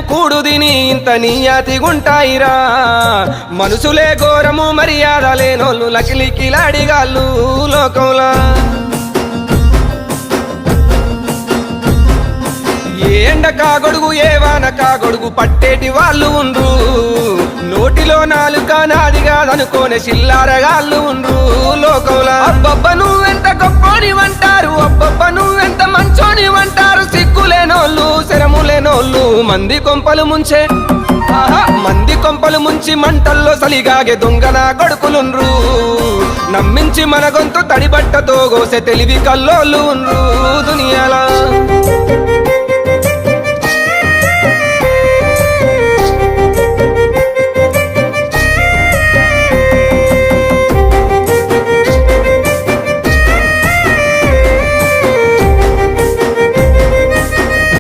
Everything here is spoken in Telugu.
కూడు దిని ఇంత నీయాతిగుంటాయిరా మనుషులే ఘోరము మర్యాద లేనోళ్ళు లకిలికిలాడిగాళ్ళు లోకంలా ఏ ఎండ కాగొడుగు ఏ వాన కాగొడుగు పట్టేటి వాళ్ళు ఉండ్రు నోటిలో నాలుక నాది కాదనుకోనే చిల్లారగాళ్ళు ఉండ్రు లోకంలా అబ్బబ్బ నువ్వెంత గొప్పోనివంటారు అబ్బబ్బ నువ్వెంత మంచోనివంటారు సిగ్గులేనోళ్ళు శరములేనోళ్ళు మంది కొంపలు ముంచే మంది కొంపలు ముంచి మంటల్లో సలిగాగే దొంగన కొడుకులుండ్రు నమ్మించి మన గొంతు తడిబట్టతో గోసె తెలివి కల్లోళ్ళు ఉండ్రు దునియాలా